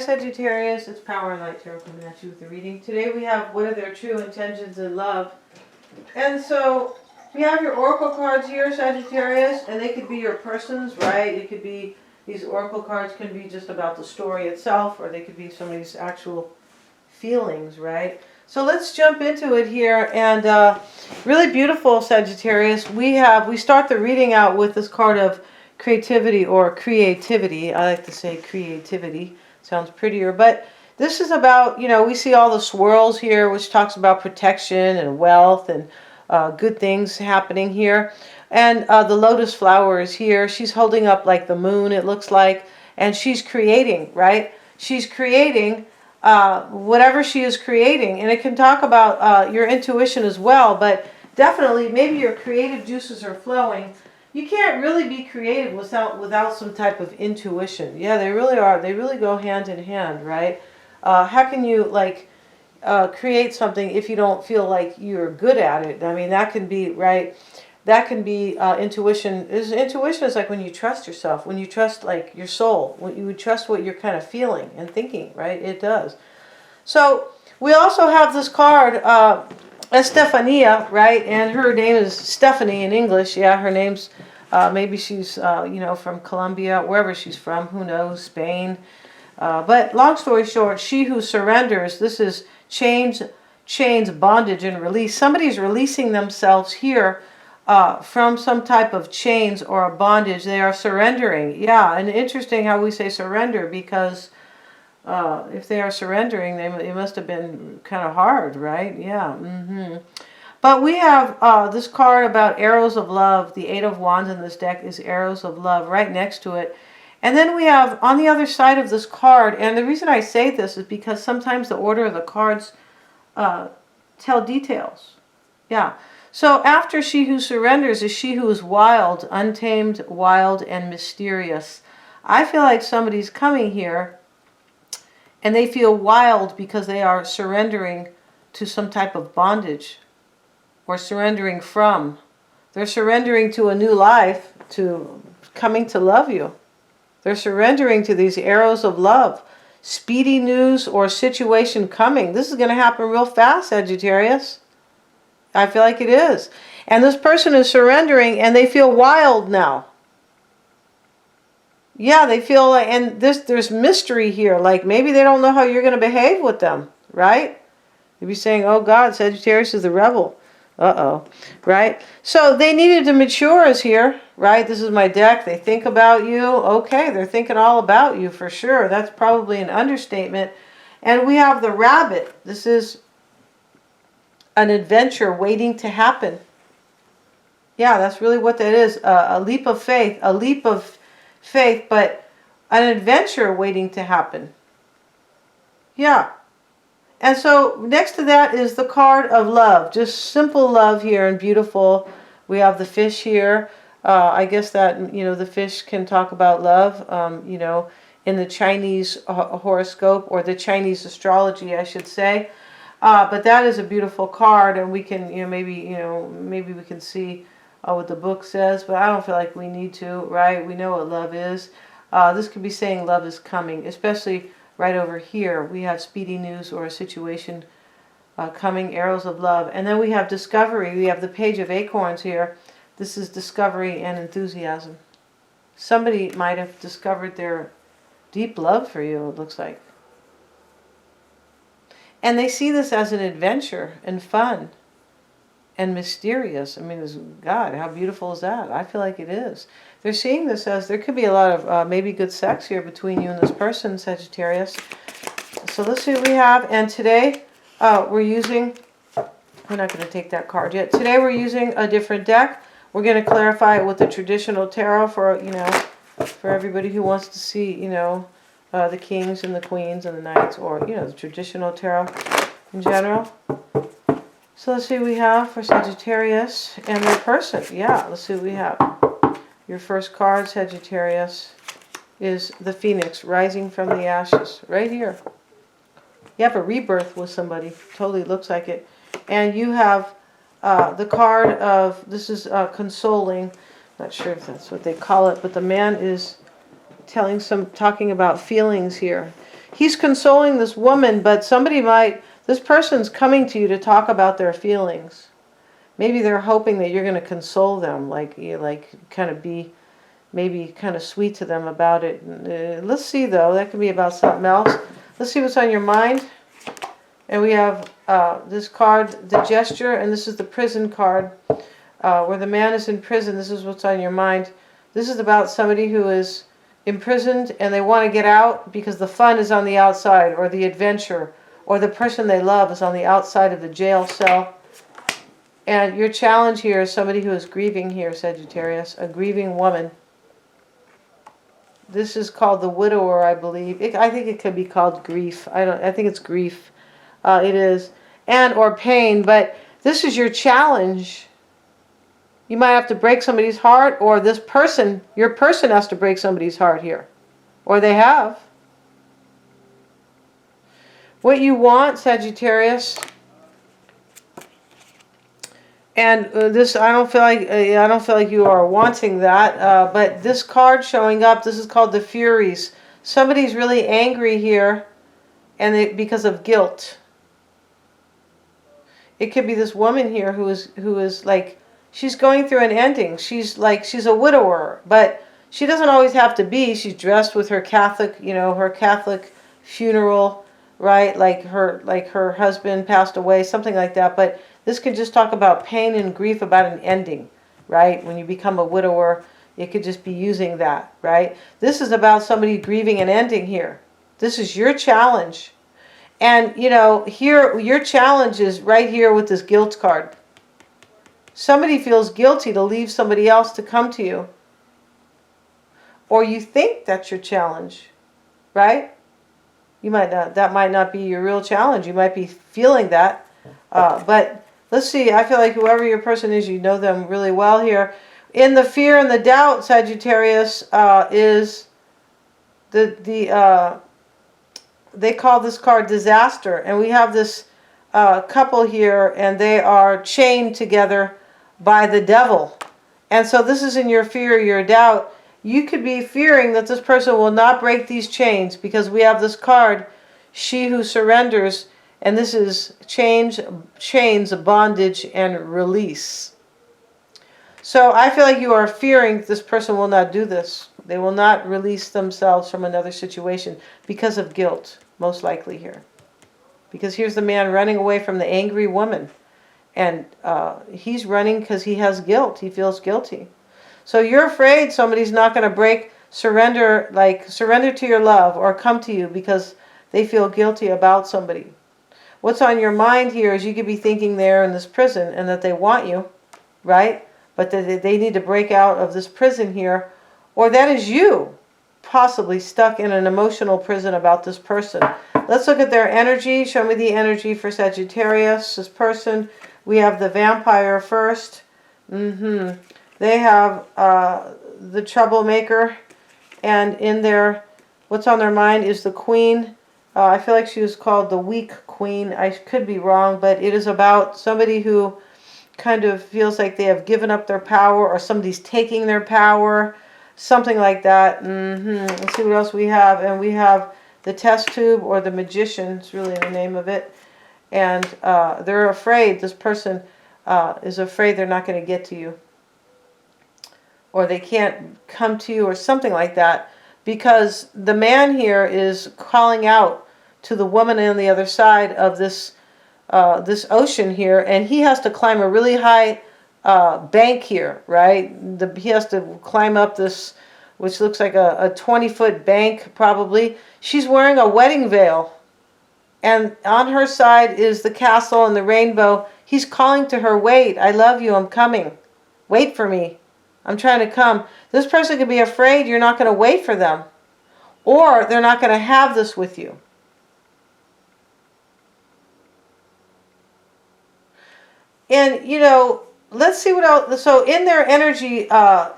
Sagittarius. It's Power and Light Tarot coming at you with the reading. Today we have what are their true intentions in love. And so we have your oracle cards here, Sagittarius, and they could be your persons, right? It could be, these oracle cards can be just about the story itself, or they could be somebody's actual feelings, right? So let's jump into it here. And really beautiful, Sagittarius. We start the reading out with this card of creativity or creativity. I like to say creativity. Sounds prettier. But this is about, you know, we see all the swirls here, which talks about protection and wealth and good things happening here. And the lotus flower is here. She's holding up like the moon, it looks like. And she's creating, right? She's creating whatever she is creating. And it can talk about your intuition as well. But definitely, maybe your creative juices are flowing. You can't really be creative without some type of intuition. Yeah, they really are. They really go hand in hand, right? How can you create something if you don't feel like you're good at it? I mean, that can be, right? That can be intuition. Intuition is like when you trust yourself, when you trust like your soul, when you trust what you're kind of feeling and thinking, right? It does. So we also have this card, Estefania, right? And her name is Stephanie in English. Yeah, her name's, maybe she's, you know, from Colombia, wherever she's from, who knows, Spain. But long story short, she who surrenders, this is chains, bondage, and release. Somebody's releasing themselves here from some type of chains or a bondage. They are surrendering. Yeah, and interesting how we say surrender, because if they are surrendering, they must have been kind of hard, right? Yeah. But we have this card about arrows of love. The Eight of Wands in this deck is arrows of love right next to it. And then we have on the other side of this card, and the reason I say this is because sometimes the order of the cards tell details. Yeah. So after she who surrenders is she who is wild, untamed, wild, and mysterious. I feel like somebody's coming here and they feel wild because they are surrendering to some type of bondage or surrendering from. They're surrendering to a new life, to coming to love you. They're surrendering to these arrows of love. Speedy news or situation coming. This is going to happen real fast, Sagittarius. I feel like it is. And this person is surrendering and they feel wild now. Yeah, they feel like, and there's mystery here. Like maybe they don't know how you're going to behave with them, right? They'd be saying, oh God, Sagittarius is the rebel. Uh-oh, right? So they needed to mature is here, right? This is my deck. They think about you. Okay, they're thinking all about you for sure. That's probably an understatement. And we have the rabbit. This is an adventure waiting to happen. Yeah, that's really what that is. A leap of faith. A leap of faith, but an adventure waiting to happen. Yeah. And so next to that is the card of love. Just simple love here and beautiful. We have the fish here. I guess that, you know, the fish can talk about love, you know, in the Chinese horoscope, or the Chinese astrology, I should say. But that is a beautiful card, and we can, maybe we can see what the book says, but I don't feel like we need to, right? We know what love is. This could be saying love is coming, especially right over here. We have speedy news or a situation coming, arrows of love. And then we have discovery. We have the Page of Acorns here. This is discovery and enthusiasm. Somebody might have discovered their deep love for you, it looks like. And they see this as an adventure and fun and mysterious. I mean, God, how beautiful is that? I feel like it is. They're seeing this as, there could be a lot of maybe good sex here between you and this person, Sagittarius. So let's see what we have. And today we're not going to take that card yet. Today we're using a different deck. We're going to clarify it with the traditional tarot for, for everybody who wants to see, the kings and the queens and the knights, or, the traditional tarot in general. So let's see what we have for Sagittarius and their person. Yeah, let's see what we have. Your first card, Sagittarius, is the Phoenix rising from the ashes. Right here. You have a rebirth with somebody. Totally looks like it. And you have the card of, this is consoling. Not sure if that's what they call it, but the man is talking about feelings here. He's consoling this woman, but this person's coming to you to talk about their feelings. Maybe they're hoping that you're going to console them, kind of be maybe kind of sweet to them about it. Let's see, though. That could be about something else. Let's see what's on your mind. And we have this card, the gesture, and this is the prison card, where the man is in prison. This is what's on your mind. This is about somebody who is imprisoned and they want to get out because the fun is on the outside, or the adventure, or the person they love is on the outside of the jail cell. And your challenge here is somebody who is grieving here, Sagittarius, a grieving woman. This is called the widower, I believe. I think it could be called grief. I think it's grief. It is. And or pain. But this is your challenge. You might have to break somebody's heart, or your person has to break somebody's heart here. Or they have. What you want, Sagittarius, and this, I don't feel like you are wanting that, but this card showing up, this is called the Furies. Somebody's really angry here, and because of guilt. It could be this woman here who is like, she's going through an ending. She's a widower, but she doesn't always have to be. She's dressed with her Catholic, her Catholic funeral, right? Like her husband passed away, something like that. But this can just talk about pain and grief about an ending, right? When you become a widower, it could just be using that, right? This is about somebody grieving an ending here. This is your challenge. And, here, your challenge is right here with this guilt card. Somebody feels guilty to leave somebody else to come to you. Or you think that's your challenge, right? That might not be your real challenge. You might be feeling that. But let's see, I feel like whoever your person is, you know them really well here. In the fear and the doubt, Sagittarius, is they call this card disaster. And we have this couple here, and they are chained together by the devil. And so this is in your fear, your doubt. You could be fearing that this person will not break these chains, because we have this card, she who surrenders, and this is chains, bondage, and release. So I feel like you are fearing this person will not do this. They will not release themselves from another situation because of guilt, most likely here. Because here's the man running away from the angry woman. And he's running because he has guilt. He feels guilty. So you're afraid somebody's not going to surrender to your love or come to you because they feel guilty about somebody. What's on your mind here is you could be thinking they're in this prison and that they want you, right? But that they need to break out of this prison here. Or that is you, possibly stuck in an emotional prison about this person. Let's look at their energy. Show me the energy for Sagittarius, this person. We have the vampire first. They have the troublemaker. And in there, what's on their mind is the queen. I feel like she was called the weak queen. I could be wrong, but it is about somebody who kind of feels like they have given up their power, or somebody's taking their power, something like that. Let's see what else we have. And we have the test tube, or the magician. It's really the name of it. And they're afraid. This person is afraid they're not going to get to you, or they can't come to you, or something like that, because the man here is calling out to the woman on the other side of this ocean here, and he has to climb a really high bank here, right? He has to climb up this, which looks like a 20-foot bank probably. She's wearing a wedding veil, and on her side is the castle and the rainbow. He's calling to her, wait, I love you, I'm coming. Wait for me. I'm trying to come. This person could be afraid you're not going to wait for them, or they're not going to have this with you. And, let's see what else. So in their energy,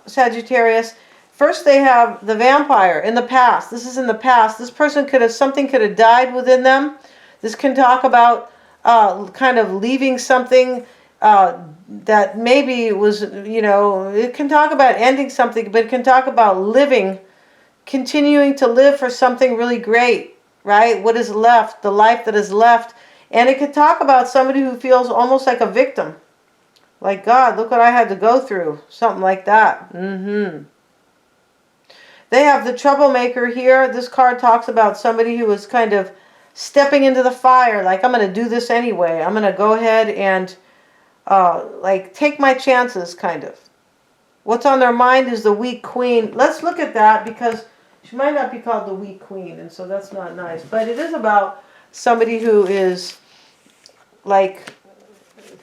Sagittarius, first they have the vampire in the past. This is in the past. This person something could have died within them. This can talk about kind of leaving something that maybe was, it can talk about ending something, but it can talk about continuing to live for something really great. right? What is left, the life that is left. And it could talk about somebody who feels almost like a victim. Like, God, look what I had to go through. Something like that. They have the troublemaker here. This card talks about somebody who was kind of stepping into the fire. Like, I'm going to do this anyway. I'm going to go ahead and like take my chances, kind of. What's on their mind is the weak queen. Let's look at that, because she might not be called the weak queen, and so that's not nice. But it is about somebody who is like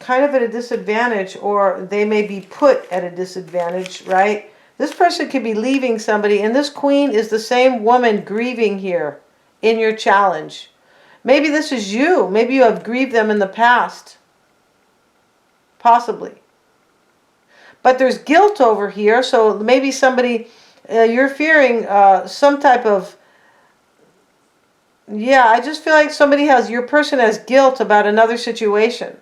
kind of at a disadvantage, or they may be put at a disadvantage, right? This person could be leaving somebody, and this queen is the same woman grieving here in your challenge. Maybe this is you. Maybe you have grieved them in the past. Possibly. But there's guilt over here, so maybe somebody, you're fearing some type of, yeah, I just feel like your person has guilt about another situation.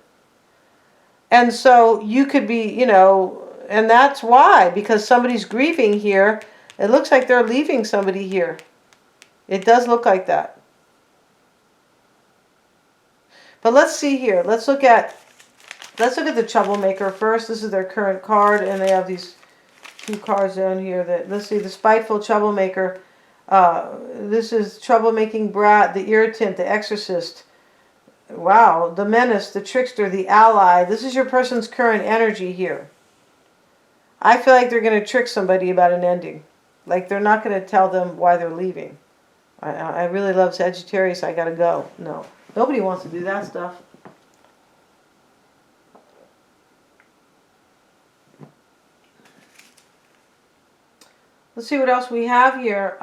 And so you could be, and that's why, because somebody's grieving here. It looks like they're leaving somebody here. It does look like that. But let's see here. Let's look at the troublemaker first. This is their current card, and they have these two cards down here. Let's see, the spiteful troublemaker. This is troublemaking brat, the irritant, the exorcist. Wow, the menace, the trickster, the ally. This is your person's current energy here. I feel like they're going to trick somebody about an ending. Like, they're not going to tell them why they're leaving. I really love Sagittarius. I got to go. No, nobody wants to do that stuff. Let's see what else we have here.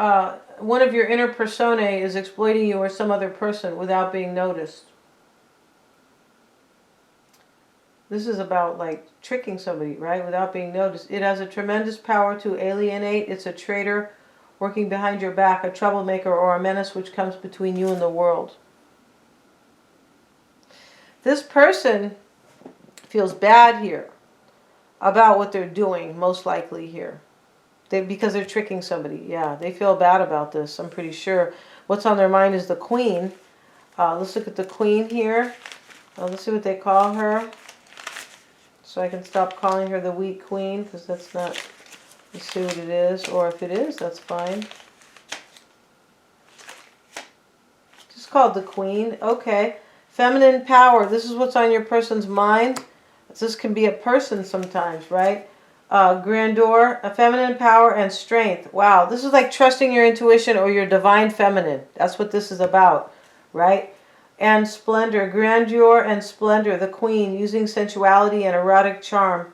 One of your inner personae is exploiting you or some other person without being noticed. This is about like tricking somebody, right? Without being noticed. It has a tremendous power to alienate. It's a traitor working behind your back, a troublemaker, or a menace which comes between you and the world. This person feels bad here about what they're doing, most likely here. Because they're tricking somebody. Yeah, they feel bad about this, I'm pretty sure. What's on their mind is the queen. Let's look at the queen here. Let's see what they call her. So I can stop calling her the weak queen, because that's not... Let's see what it is. Or if it is, that's fine. Just called the queen. Okay. Feminine power. This is what's on your person's mind. This can be a person sometimes, right? Grandeur, a feminine power, and strength. Wow, this is like trusting your intuition or your divine feminine. That's what this is about, right? And splendor, grandeur and splendor, the queen, using sensuality and erotic charm.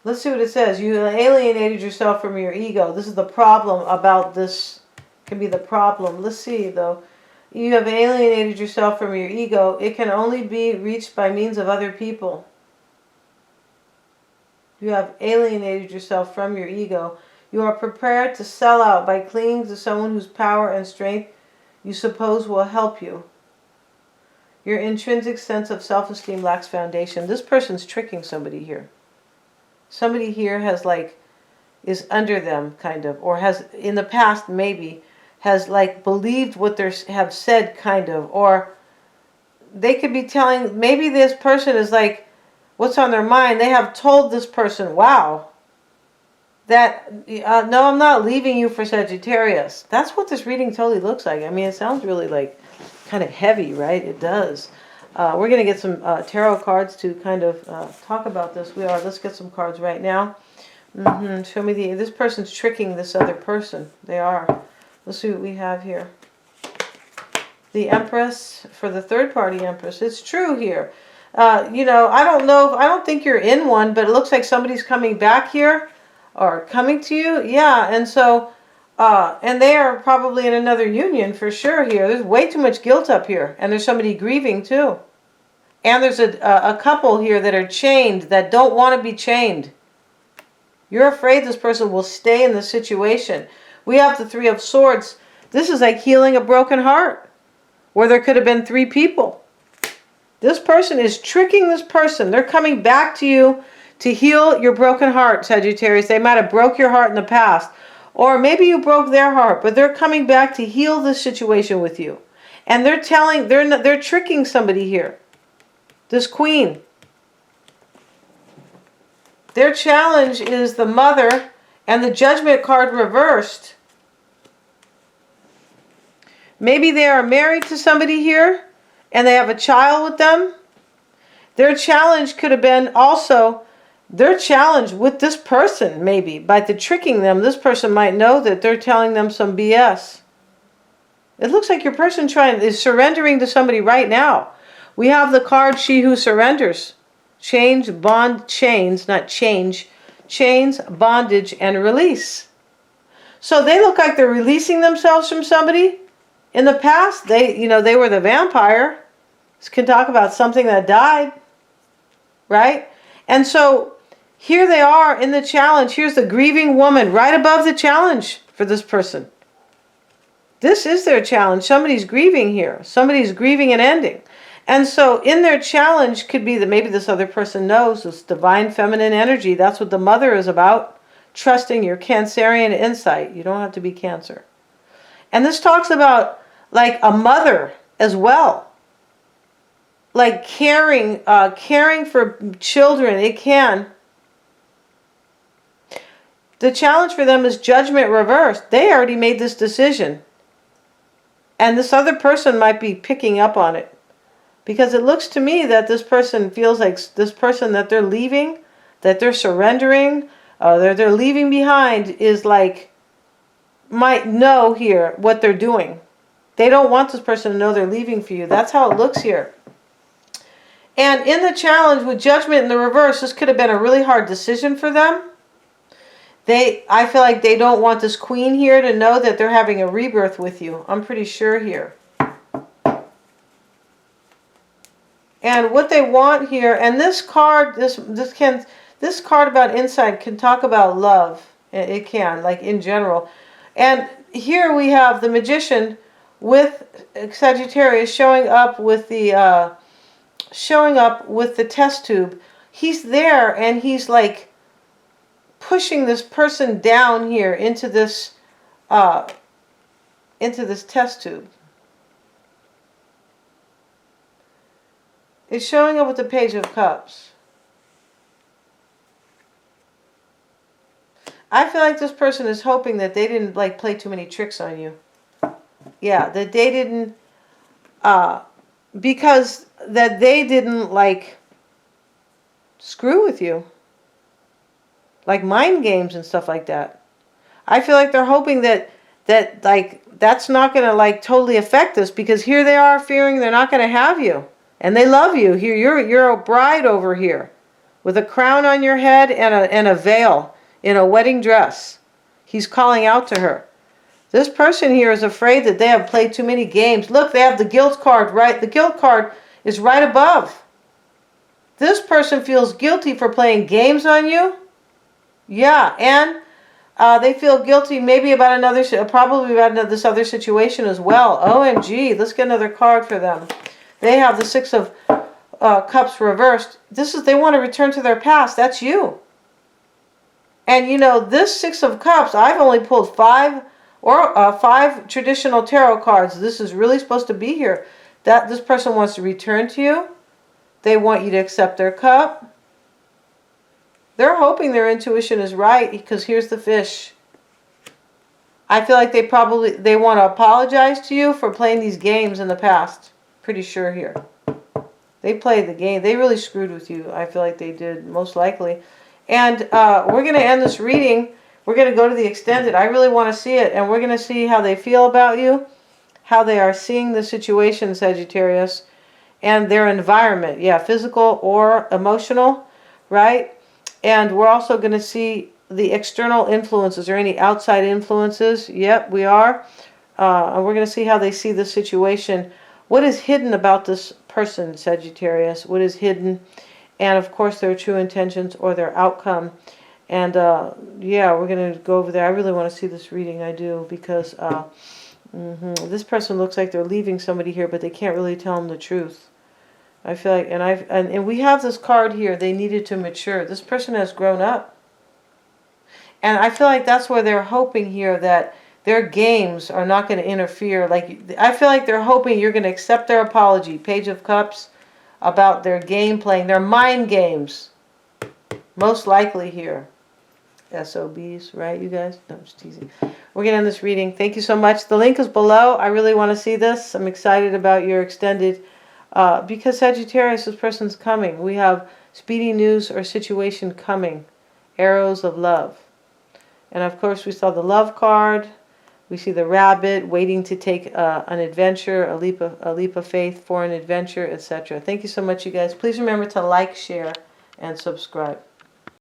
Let's see what it says. You alienated yourself from your ego. This is the problem about this. Can be the problem. Let's see, though. You have alienated yourself from your ego. It can only be reached by means of other people. You have alienated yourself from your ego. You are prepared to sell out by clinging to someone whose power and strength you suppose will help you. Your intrinsic sense of self-esteem lacks foundation. This person's tricking somebody here. Somebody here has is under them, kind of, or has in the past maybe has believed what they have said, kind of, or they could be telling, maybe this person is what's on their mind. They have told this person, wow, that, no, I'm not leaving you for Sagittarius. That's what this reading totally looks like. I mean, it sounds really kind of heavy, right? It does. We're going to get some tarot cards to kind of talk about this. Let's get some cards right now. Show me this person's tricking this other person. They are. Let's see what we have here. The Empress, for the third party Empress. It's true here. I don't know, I don't think you're in one, but it looks like somebody's coming back here or coming to you. Yeah, and so, and they are probably in another union for sure here. There's way too much guilt up here, and there's somebody grieving too. And there's a couple here that are chained, that don't want to be chained. You're afraid this person will stay in the situation. We have the Three of Swords. This is like healing a broken heart, where there could have been three people. This person is tricking this person. They're coming back to you to heal your broken heart, Sagittarius. They might have broke your heart in the past. Or maybe you broke their heart, but they're coming back to heal this situation with you. And they're tricking somebody here. This queen. Their challenge is the mother and the judgment card reversed. Maybe they are married to somebody here and they have a child with them. Their challenge could have been also their challenge with this person, maybe. By the tricking them, this person might know that they're telling them some BS. It looks like your person is surrendering to somebody right now. We have the card, She Who Surrenders. Chains, not change. Chains, bondage, and release. So they look like they're releasing themselves from somebody. In the past, they were the vampire. This can talk about something that died. Right? And so here they are in the challenge. Here's the grieving woman right above the challenge for this person. This is their challenge. Somebody's grieving here. Somebody's grieving an ending. And so in their challenge could be that maybe this other person knows this divine feminine energy. That's what the mother is about. Trusting your Cancerian insight. You don't have to be Cancer. And this talks about like a mother as well. Like caring for children. It can. The challenge for them is judgment reversed. They already made this decision. And this other person might be picking up on it. Because it looks to me that this person feels like this person that they're leaving, that they're surrendering, they're leaving behind is like, might know here what they're doing. They don't want this person to know they're leaving for you. That's how it looks here. And in the challenge with judgment in the reverse, this could have been a really hard decision for them. I feel like they don't want this queen here to know that they're having a rebirth with you. I'm pretty sure here. And what they want here, and this card, this card about insight can talk about love. It can, like in general. And here we have the Magician with Sagittarius showing up with the test tube. He's there and he's like pushing this person down here into this test tube. It's showing up with the Page of Cups. I feel like this person is hoping that they didn't like play too many tricks on you. Yeah, that they didn't because that they didn't like screw with you. Like mind games and stuff like that. I feel like they're hoping that like that's not going to like totally affect us, because here they are fearing they're not going to have you. And they love you. Here you're a bride over here with a crown on your head and a veil in a wedding dress. He's calling out to her. This person here is afraid that they have played too many games. Look, they have the guilt card right. The guilt card is right above. This person feels guilty for playing games on you. Yeah, and they feel guilty maybe about probably about this other situation as well. OMG, let's get another card for them. They have the Six of Cups reversed. They want to return to their past. That's you. And you know, this Six of Cups, I've only pulled five traditional tarot cards. This is really supposed to be here. That this person wants to return to you. They want you to accept their cup. They're hoping their intuition is right, because here's the Fish. I feel like they want to apologize to you for playing these games in the past. Pretty sure here. They played the game. They really screwed with you. I feel like they did, most likely. And we're going to end this reading. We're going to go to the extended. I really want to see it. And we're going to see how they feel about you. How they are seeing the situation, Sagittarius. And their environment. Yeah, physical or emotional. Right? And we're also going to see the external influences. Or any outside influences. Yep, we are. And we're going to see how they see the situation. What is hidden about this person, Sagittarius? What is hidden? And of course their true intentions or their outcome. And yeah, we're going to go over there. I really want to see this reading. I do, because this person looks like they're leaving somebody here, but they can't really tell them the truth. I feel like, and we have this card here. They needed to mature. This person has grown up. And I feel like that's where they're hoping here that their games are not going to interfere. Like, I feel like they're hoping you're going to accept their apology. Page of Cups, about their game playing, their mind games. Most likely here. SOBs, right, you guys? No, I'm just teasing. We're going to end this reading. Thank you so much. The link is below. I really want to see this. I'm excited about your extended, because Sagittarius, this person's coming. We have speedy news or situation coming. Arrows of love. And of course, we saw the love card. We see the rabbit waiting to take an adventure, a leap of faith for an adventure, etc. Thank you so much, you guys. Please remember to like, share, and subscribe.